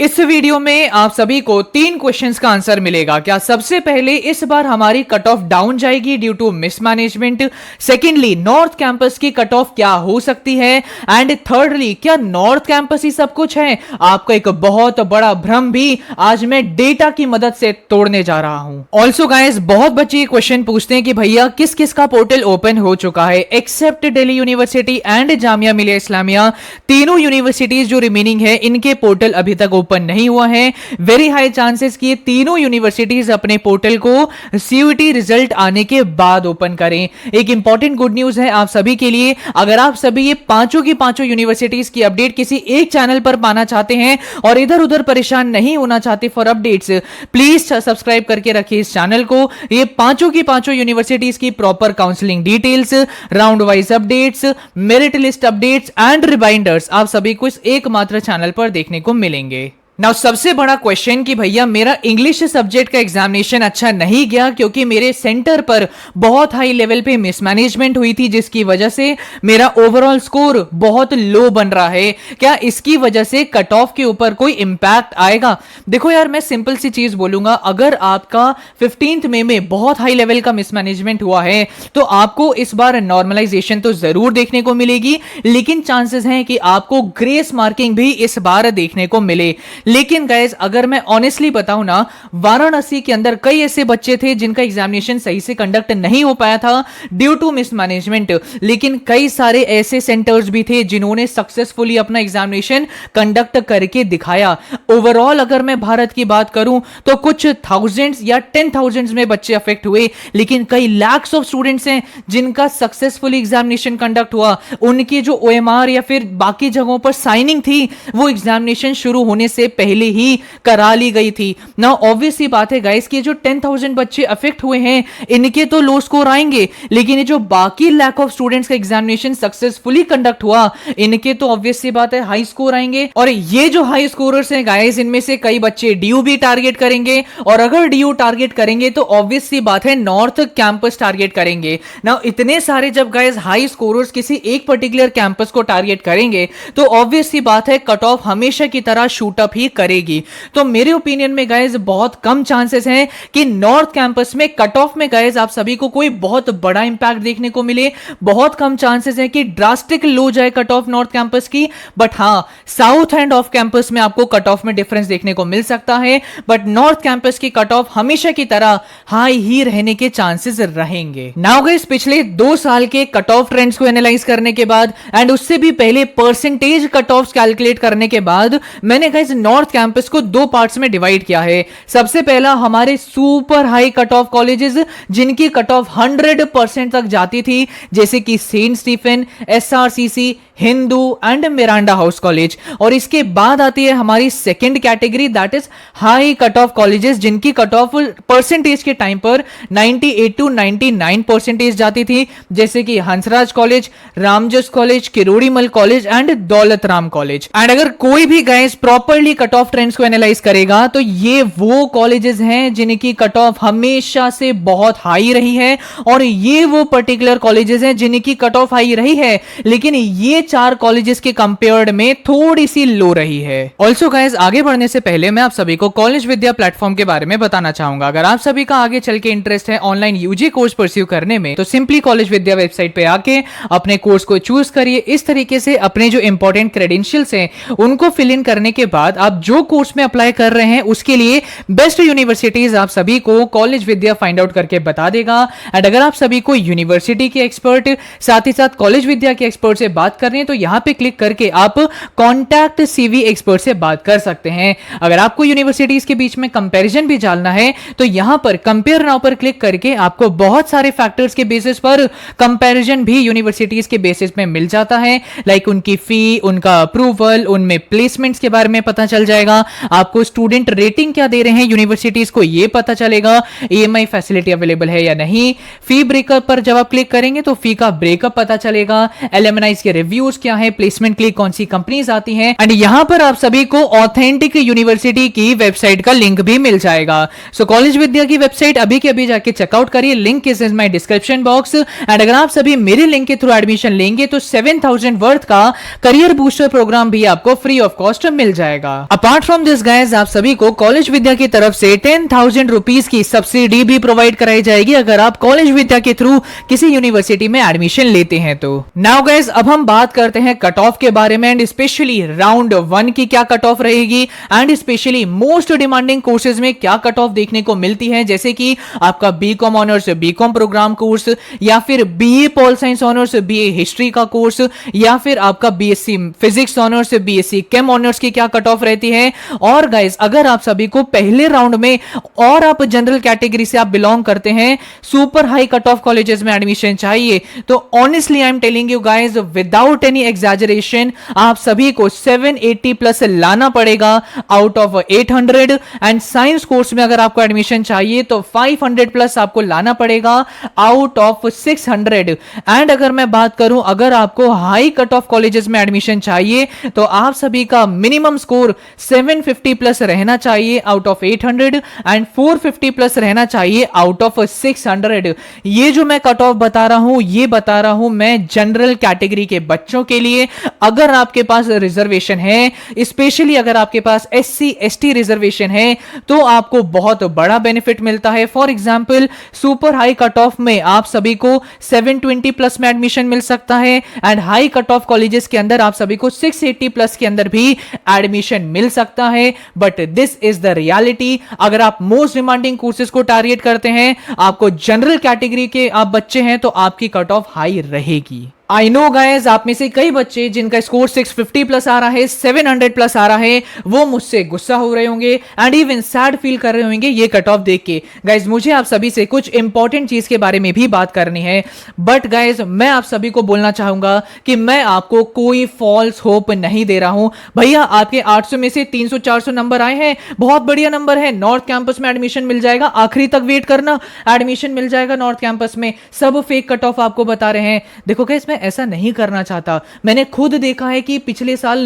इस वीडियो में आप सभी को 3 क्वेश्चंस का आंसर मिलेगा। क्या सबसे पहले इस बार हमारी कट ऑफ डाउन जाएगी due to mismanagement? Secondly, north campus की कट ऑफ क्या हो सकती है? एंड थर्डली, क्या नॉर्थ कैंपस ही सब कुछ है? आपका एक बहुत बड़ा भ्रम भी आज मैं डेटा की मदद से तोड़ने जा रहा हूं। ऑल्सो गाइस, बहुत बच्चे क्वेश्चन पूछते हैं कि भैया किस किस का पोर्टल ओपन हो चुका है। Except Delhi university and Jamia Millia Islamia, तीनों यूनिवर्सिटीज जो रिमेनिंग है इनके पोर्टल अभी तक ओपन नहीं हुआ है। वेरी हाई चांसेस कि तीनों यूनिवर्सिटीज अपने पोर्टल को सीयूईटी रिजल्ट आने के बाद ओपन करें। एक इंपॉर्टेंट गुड न्यूज है आप सभी के लिए, अगर आप सभी ये पांचों की पांचों यूनिवर्सिटीज की अपडेट किसी एक चैनल पर पाना चाहते हैं और इधर उधर परेशान नहीं होना चाहते फॉर अपडेट्स, प्लीज सब्सक्राइब करके रखिए इस चैनल को। ये पांचों की पांचों यूनिवर्सिटीज की proper counselling details, round wise updates, merit list updates and reminders आप सभी को इस एकमात्र चैनल पर देखने को मिलेंगे। नाउ सबसे बड़ा क्वेश्चन कि भैया मेरा इंग्लिश सब्जेक्ट का एग्जामिनेशन अच्छा नहीं गया क्योंकि मेरे सेंटर पर बहुत हाई लेवल पे मिसमैनेजमेंट हुई थी, जिसकी वजह से मेरा ओवरऑल स्कोर बहुत लो बन रहा है। क्या इसकी वजह से कट ऑफ के ऊपर कोई इंपैक्ट आएगा? देखो यार, मैं सिंपल सी चीज बोलूंगा, अगर आपका 15th मई में बहुत हाई लेवल का मिसमैनेजमेंट हुआ है तो आपको इस बार नॉर्मलाइजेशन तो जरूर देखने को मिलेगी, लेकिन चांसेस हैं कि आपको ग्रेस मार्किंग भी इस बार देखने को मिले। लेकिन गाइस, अगर मैं ऑनेस्टली बताऊं ना, वाराणसी के अंदर कई ऐसे बच्चे थे जिनका एग्जामिनेशन सही से कंडक्ट नहीं हो पाया था ड्यू टू मिसमैनेजमेंट, लेकिन कई सारे ऐसे सेंटर्स भी थे जिन्होंने सक्सेसफुली अपना एग्जामिनेशन कंडक्ट करके दिखाया। ओवरऑल अगर मैं भारत की बात करूं तो कुछ थाउजेंड्स या 10,000 में बच्चे अफेक्ट हुए, लेकिन कई लैक्स ऑफ स्टूडेंट्स हैं जिनका सक्सेसफुली एग्जामिनेशन कंडक्ट हुआ। उनकी जो ओएमआर या फिर बाकी जगहों पर साइनिंग थी वो एग्जामिनेशन शुरू होने से पहले ही करा ली गई थी ना। ऑब्वियस सी बात है गाइस कि जो 10,000 बच्चे अफेक्ट हुए हैं इनके तो लो स्कोर आएंगे, लेकिन ये जो बाकी लैक ऑफ स्टूडेंट्स का एग्जामिनेशन सक्सेसफुली कंडक्ट हुआ इनके तो ऑब्वियस सी बात है हाई स्कोर आएंगे। और ये जो हाई स्कोरर्स हैं गाइस, इनमें से कई बच्चे डीयू भी टारगेट करेंगे, और अगर डीयू टारगेट करेंगे तो ऑब्वियस सी बात है नॉर्थ कैंपस टारगेट करेंगे ना। इतने सारे जब गाइस हाई स्कोरर्स किसी एक पर्टिकुलर कैंपस को टारगेट करेंगे तो ऑब्वियस सी बात है कट ऑफ हमेशा की तरह शूट अप ही करेगी। तो मेरे ओपिनियन में गाइस बहुत कम चांसेस हैं कि नॉर्थ कैंपस में कट ऑफ में गाइस आप सभी को कोई बहुत बड़ा इंपैक्ट देखने को मिले। बहुत कम चांसेस हैं कि ड्रास्टिक लो जाए कट ऑफ नॉर्थ कैंपस की, बट हां, साउथ एंड ऑफ कैंपस में आपको कट ऑफ में डिफरेंस देखने को मिल सकता है, बट नॉर्थ कैंपस की कट ऑफ हमेशा की तरह हाई ही रहने के चांसेस रहेंगे। नाउ गाइस, पिछले 2 साल के कट ऑफ ट्रेंड्स को एनालाइज करने के बाद एंड उससे भी पहले परसेंटेज कट ऑफ कैलकुलेट करने के बाद मैंने गाइस नॉर्थ कैंपस को 2 पार्ट्स में डिवाइड किया है। सबसे पहला हमारे super high cut off colleges जिनकी कट ऑफ 100% तक जाती थी, जैसे कि saint Stephen, SRCC, Hindu and Miranda house college. और इसके बाद आती है हमारी second category, that is high cut off colleges जिनकी कट ऑफ परसेंटेज के टाइम पर 98 to 99% जाती थी, जैसे कि Hansraj college, Ramjas college, Kirorimal college and Daulat Ram college. And अगर कोई भी guys properly cut off trends को एनालाइज करेगा तो ये वो कॉलेजेस हैं जिनकी कट ऑफ हमेशा से बहुत हाई रही है, और ये वो पर्टिकुलर कॉलेजेस हैं जिनकी कट ऑफ हाई रही है लेकिन ये 4 कॉलेजेस के कंपेयर्ड में थोड़ी सी लो रही है। ऑल्सो गाइस, आगे बढ़ने से पहले मैं आप सभी को कॉलेज विद्या प्लेटफॉर्म के बारे में बताना चाहूंगा। अगर आप सभी का आगे चल के इंटरेस्ट है ऑनलाइन यूजी कोर्स परस्यू करने में तो सिंपली कॉलेज विद्या वेबसाइट पे आके अपने कोर्स को चूज करिए। इस तरीके से अपने जो इंपॉर्टेंट क्रेडेंशियल्स हैं उनको फिल इन करने के बाद आप जो कोर्स में अप्लाई कर रहे हैं उसके लिए बेस्ट यूनिवर्सिटीज आप सभी को कॉलेज विद्या फाइंड आउट करके बता देगा। एंड अगर आप सभी को यूनिवर्सिटी के एक्सपर्ट साथ ही साथ कॉलेज विद्या के एक्सपर्ट से बात करनी है तो यहां पे क्लिक करके आप कॉन्टैक्ट सीवी एक्सपर्ट से बात कर सकते हैं। अगर आपको यूनिवर्सिटीज के बीच में कंपैरिजन भी जानना है तो यहां पर कंपेयर नाउ पर क्लिक करके आपको बहुत सारे फैक्टर्स के बेसिस पर कंपैरिजन भी यूनिवर्सिटीज के बेसिस में मिल जाता है, लाइक उनकी फी, उनका अप्रूवल, उनमें प्लेसमेंट्स के बारे में पता चल जाएगा, आपको स्टूडेंट रेटिंग क्या दे रहे हैं यूनिवर्सिटीज को ये पता चलेगा, ईएमआई फैसिलिटी अवेलेबल है या नहीं, फी ब्रेकअप पर जब आप क्लिक करेंगे तो फी का ब्रेकअप पता चलेगा, एलुमनाइज के रिव्यूज क्या है, प्लेसमेंट के लिए कौन सी कंपनीज आती हैं, एंड यहां पर आप सभी को ऑथेंटिक यूनिवर्सिटी की वेबसाइट का लिंक भी मिल जाएगा। सो कॉलेज विद्या की वेबसाइट अभी के अभी जाके चेकआउट करिए, link is in my description box. And अगर आप सभी मेरे लिंक के थ्रू एडमिशन लेंगे तो 7,000 वर्थ का करियर बूस्टर प्रोग्राम भी आपको फ्री ऑफ कॉस्ट मिल जाएगा। अपार्ट फ्रॉम दिस गाइस, आप सभी को कॉलेज विद्या की तरफ से 10,000 रुपीज की सब्सिडी भी प्रोवाइड कराई जाएगी अगर आप कॉलेज विद्या के थ्रू किसी यूनिवर्सिटी में एडमिशन लेते हैं तो। नाउ गाइस, अब हम बात करते हैं कट ऑफ के बारे में, एंड स्पेशली राउंड 1 की क्या कट ऑफ रहेगी, and specially most demanding courses में क्या कट ऑफ देखने को मिलती है, जैसे कि आपका BCom honours BCom program course, या फिर BA pol science honours BA history का कोर्स, या फिर आपका BSc physics honours BSc chem honours की क्या कट ऑफ रहती है। और गाइस, अगर आप सभी को पहले राउंड में और आप जनरल कैटेगरी से आप बिलोंग करते हैं, super high cut off colleges में एडमिशन चाहिए, तो honestly I am telling you guys, without any exaggeration, आप सभी को 780 प्लस लाना पड़ेगा out of 800। And science course में अगर आपको एडमिशन चाहिए तो 500 प्लस आपको लाना पड़ेगा आउट ऑफ 600। एंड अगर मैं बात करूं, अगर आपको हाई कट ऑफ कॉलेजेस में एडमिशन चाहिए तो आप सभी का मिनिमम स्कोर 750 प्लस रहना चाहिए आउट ऑफ 800 एंड 450 प्लस रहना चाहिए आउट ऑफ 600। ये जो मैं कट ऑफ बता रहा हूं, ये बता रहा हूं मैं जनरल कैटेगरी के बच्चों के लिए। अगर आपके पास रिजर्वेशन है, स्पेशली अगर आपके पास SC ST रिजर्वेशन है, तो आपको बहुत बड़ा बेनिफिट मिलता है। For example, super high cut of में आप सभी को 720 प्लस में एडमिशन मिल सकता है, and high cut off colleges के अंदर आप सभी को 680 प्लस के अंदर भी एडमिशन मिल सकता है। But this is the reality. अगर आप मोस्ट डिमांडिंग कोर्सेज को टारगेट करते हैं, आपको जनरल कैटेगरी के आप बच्चे हैं, तो आपकी कट ऑफ हाई रहेगी। आई नो गाइज, आप में से कई बच्चे जिनका स्कोर 650 प्लस आ रहा है, 700 प्लस आ रहा है, वो मुझसे गुस्सा हो रहे होंगे एंड इवन सैड फील कर रहे होंगे ये कट ऑफ देख के। गाइज, मुझे आप सभी से कुछ इंपॉर्टेंट चीज के बारे में भी बात करनी है, बट गाइज मैं आप सभी को बोलना चाहूंगा कि मैं आपको कोई फॉल्स होप नहीं दे रहा हूं। भैया, आपके 800 में से 300-400 नंबर आए हैं, बहुत बढ़िया नंबर है, नॉर्थ कैंपस में एडमिशन मिल जाएगा, आखिरी तक वेट करना, एडमिशन मिल जाएगा नॉर्थ कैंपस में। सब फेक कट ऑफ आपको बता रहे हैं। देखो गाइज, मैं ऐसा नहीं करना चाहता। मैंने खुद देखा है कि पिछले साल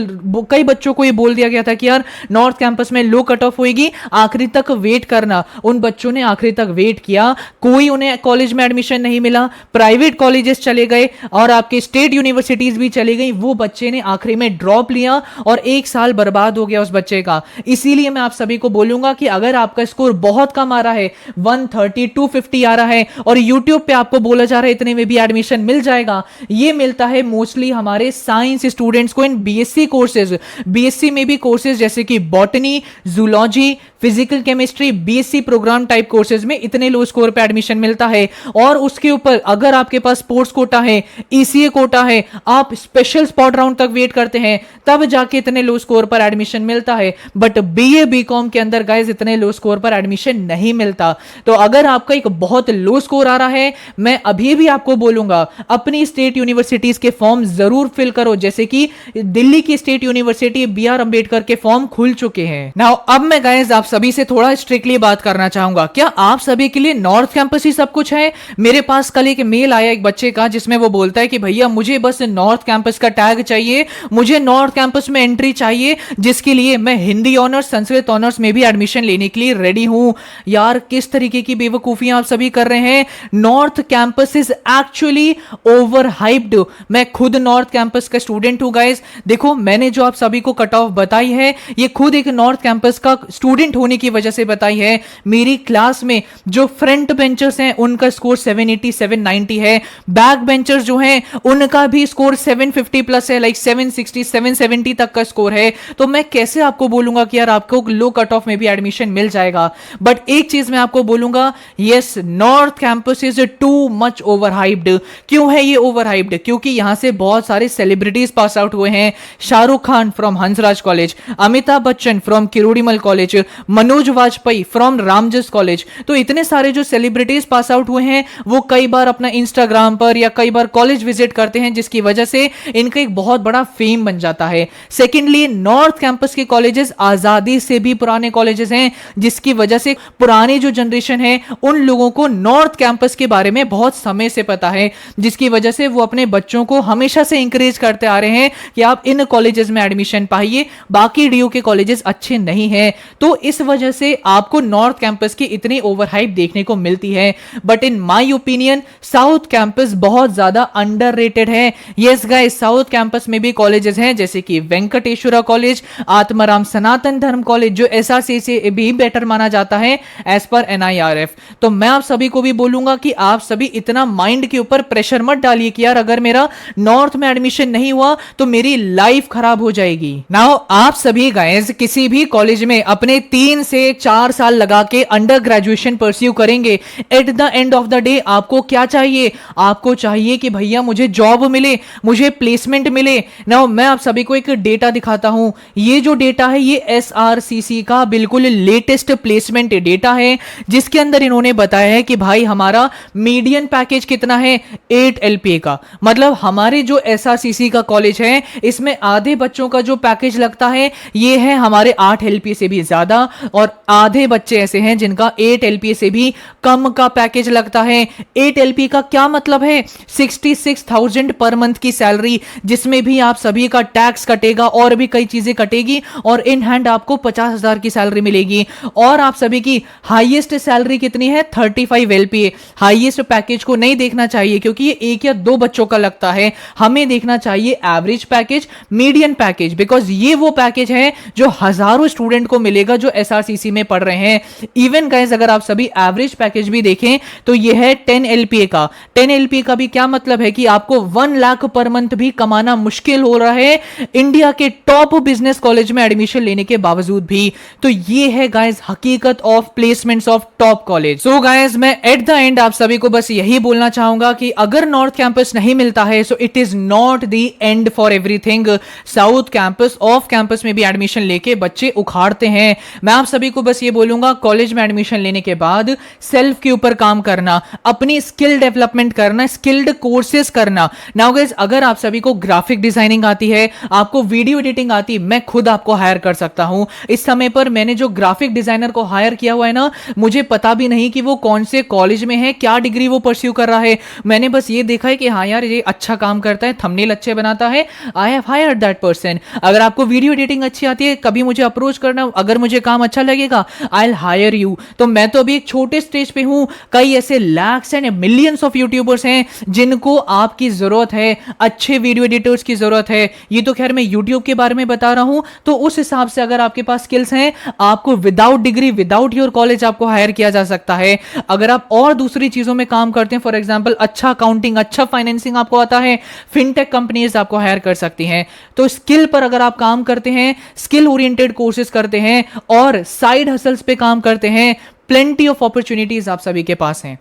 कई बच्चों को ये बोल दिया गया था कि यार नॉर्थ कैंपस में लो कट ऑफ होगी, आखिरी तक वेट करना। उन बच्चों ने आखिरी तक वेट किया, कोई उन्हें कॉलेज में एडमिशन नहीं मिला, प्राइवेट कॉलेजेस चले गए और आपके स्टेट यूनिवर्सिटीज भी चली गई। वो बच्चे ने आखिरी में ड्रॉप लिया और 1 साल बर्बाद हो गया उस बच्चे का। इसीलिए मैं आप सभी को बोलूंगा कि अगर आपका स्कोर बहुत कम आ रहा है, 130 250 आ रहा है, और यूट्यूब पे आपको बोला जा रहा है इतने में भी एडमिशन मिल जाएगा, ये मिलता है मोस्टली हमारे साइंस स्टूडेंट्स को इन बीएससी कोर्सेज। बीएससी में भी कोर्सेज जैसे कि botany, zoology, physical chemistry, BSc program type courses में इतने लो स्कोर पे एडमिशन मिलता है। और उसके ऊपर अगर आपके पास स्पोर्ट्स कोटा है, ईसीए कोटा है, आप स्पेशल स्पॉट राउंड तक वेट करते हैं, तब जाके इतने लो स्कोर पर एडमिशन मिलता है। बट बीए बीकॉम के अंदर गाइस इतने लो स्कोर पर एडमिशन नहीं मिलता। तो अगर आपका एक बहुत लो स्कोर आ रहा है, मैं अभी भी आपको बोलूंगा अपनी स्टेट यूनिवर्सिटीज के फॉर्म जरूर फिल करो, जैसे कि दिल्ली की स्टेट यूनिवर्सिटी BR अंबेडकर के फॉर्म खुल चुके हैं। नाउ अब मैं गाइस आप सभी से थोड़ा स्ट्रिक्टली बात करना चाहूंगा, क्या आप सभी के लिए नॉर्थ कैंपस ही सब कुछ है? मेरे पास कल एक मेल आया एक बच्चे का, जिसमें वो बोलता है कि भैया मुझे बस नॉर्थ कैंपस का टैग चाहिए, मुझे नॉर्थ कैंपस में एंट्री चाहिए, जिसके लिए मैं हिंदी ऑनर्स संस्कृत ऑनर्स में भी एडमिशन लेने के लिए रेडी हूं। यार, किस तरीके की बेवकूफियां आप सभी कर रहे हैं। North campus is actually over hyped. मैं खुद नॉर्थ कैंपस का स्टूडेंट हूं गाइस। देखो, मैंने जो आप सभी को कट ऑफ बताई है, ये खुद एक नॉर्थ कैंपस का स्टूडेंट होने की वजह से बताई है। मेरी क्लास में जो फ्रंट बेंचर्स हैं उनका स्कोर 780 790 है, बैक बेंचर्स जो हैं उनका भी स्कोर 750 प्लस है, लाइक 760 770 तक का स्कोर है। तो मैं कैसे आपको बोलूंगा कि यार आपको लो कट ऑफ में भी एडमिशन मिल जाएगा। बट एक चीज मैं आपको बोलूंगा, yes, north campus is too much over hyped. क्यों है ये ओवर हाइप्ड? क्योंकि यहां से बहुत सारे सेलिब्रिटीज पास आउट हुए हैं। Shahrukh Khan from Hansraj college, Amitabh Bachchan from Kirorimal college, Manoj Vajpayee from Ramjas college. तो इतने सारे जो सेलिब्रिटीज पास आउट हुए हैं, वो कई बार अपना इंस्टाग्राम पर या कई बार कॉलेज विजिट करते हैं, जिसकी वजह से इनका एक बहुत बड़ा फेम बन जाता है। सेकेंडली, नॉर्थ कैंपस के कॉलेजेस आजादी से भी पुराने कॉलेजेस हैं, जिसकी वजह से पुरानी जो जनरेशन है उन लोगों को नॉर्थ कैंपस के बारे में बहुत समय से पता है, जिसकी वजह से वो अपने अपने बच्चों को हमेशा से इंकरेज करते आ रहे हैं कि आप इन कॉलेजेस में एडमिशन पाइए, बाकी डीयू के कॉलेजेस अच्छे नहीं हैं। तो इस वजह से आपको नॉर्थ कैंपस की इतनी ओवरहाइप देखने को मिलती है। But in my opinion south campus बहुत ज्यादा अंडररेटेड है। यस गाइस, साउथ कैंपस में भी कॉलेजेस हैं जैसे कि वेंकटेश्वरा कॉलेज, आत्माराम सनातन धर्म कॉलेज, जो एसआरसी से भी बेटर माना जाता है एज पर एनआईआरएफ। तो मैं आप सभी को भी बोलूंगा कि आप सभी इतना माइंड के ऊपर प्रेशर मत डालिए कि यार अगर मेरा नॉर्थ में एडमिशन नहीं हुआ तो मेरी लाइफ खराब हो जाएगी। नाउ आप सभी गाइस किसी भी कॉलेज में अपने 3 से 4 साल लगा के अंडर ग्रेजुएशन परस्यू करेंगे। At the end of the day आपको क्या चाहिए? आपको चाहिए कि भैया मुझे जॉब मिले, मुझे प्लेसमेंट मिले। नाउ मैं आप सभी को एक डेटा दिखाता हूं। ये जो डेटा है ये एसआरसीसी का बिल्कुल लेटेस्ट प्लेसमेंट डेटा है, जिसके अंदर इन्होंने बताया है कि भाई हमारा मीडियन पैकेज कितना है, 8 एलपीए का। मतलब हमारे जो एसआरसीसी का कॉलेज है इसमें आधे बच्चों का जो पैकेज लगता है ये है हमारे 8 एलपीए से भी ज्यादा, और आधे बच्चे ऐसे हैं जिनका 8 एलपीए से भी कम का पैकेज लगता है। 8 एलपीए का क्या मतलब है? 66,000 पर मंथ की सैलरी, जिसमें भी आप सभी का टैक्स कटेगा और भी कई चीजें कटेगी, और इन हैंड आपको 50,000 की सैलरी मिलेगी। और आप सभी की हाईएस्ट सैलरी कितनी है? 35 एलपीए। हाईएस्ट पैकेज को नहीं देखना चाहिए क्योंकि ये 1 या 2 बच्चों का लगता है। हमें देखना चाहिए average package, median package, because ये वो पैकेज है जो हजारों स्टूडेंट को मिलेगा जो एसआरसीसी में पढ़ रहे हैं। इवन गाइस अगर आप सभी एवरेज पैकेज भी देखें तो ये है 10 एलपीए का। 10 एलपीए का भी क्या मतलब है कि आपको 1 लाख पर मंथ भी कमाना मुश्किल हो रहा है इंडिया के टॉप बिजनेस कॉलेज में एडमिशन लेने के बावजूद भी। तो ये है गाइस हकीकत of placements of top college. So guys मैं एट द एंड आप सभी को बस यही बोलना चाहूंगा कि अगर नॉर्थ कैंपस नहीं मिलता है so it is not the end for everything. South campus, off campus में भी एडमिशन लेके बच्चे उखाड़ते हैं। मैं आप सभी को बस ये बोलूंगा कॉलेज में एडमिशन लेने के बाद सेल्फ के ऊपर काम करना, अपनी स्किल डेवलपमेंट करना, स्किल्ड कोर्सेज करना। नाउ गाइस अगर आप सभी को ग्राफिक डिजाइनिंग आती है, आपको वीडियो एडिटिंग आती है, मैं खुद आपको हायर कर सकता हूं। इस समय पर मैंने जो ग्राफिक डिजाइनर को हायर किया हुआ है ना, मुझे पता भी नहीं कि वो कौन से कॉलेज में है, क्या डिग्री वो परस्यू कर रहा है। मैंने बस ये देखा है कि हाँ यार ये अच्छा काम करता है, थंबनेल अच्छे बनाता है, I have hired that person. अगर आपको वीडियो एडिटिंग अच्छी आती है, कभी मुझे अप्रोच करना, अगर मुझे काम अच्छा लगेगा आई विल हायर यू। तो मैं तो अभी एक छोटे स्टेज पे हूं, कई ऐसे lakhs and millions of YouTubers हैं जिनको आपकी जरूरत है, अच्छे वीडियो एडिटर्स की जरूरत है। ये तो खैर मैं यूट्यूब के बारे में बता रहा हूं। तो उस हिसाब से अगर आपके पास स्किल्स हैं, आपको without degree, without your college आपको हायर किया जा सकता है। अगर आप और दूसरी चीजों में काम करते हैं, फॉर एग्जांपल अच्छा अकाउंटिंग, अच्छा फाइनेंसिंग आपको आता है, फिनटेक कंपनीज आपको हायर कर सकती हैं। तो स्किल पर अगर आप काम करते हैं, स्किल ओरिएंटेड कोर्सेज करते हैं और साइड हसल्स पे काम करते हैं, प्लेंटी ऑफ अपॉर्चुनिटीज आप सभी के पास हैं।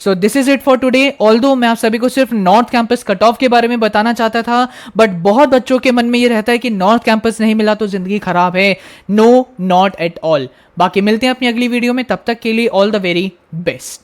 So this is it for today. Although मैं आप सभी को सिर्फ नॉर्थ कैंपस कट ऑफ के बारे में बताना चाहता था, बट बहुत बच्चों के मन में ये रहता है कि नॉर्थ कैंपस नहीं मिला तो जिंदगी खराब है। No, not at all. बाकी मिलते हैं अपनी अगली वीडियो में, तब तक के लिए ऑल द वेरी बेस्ट।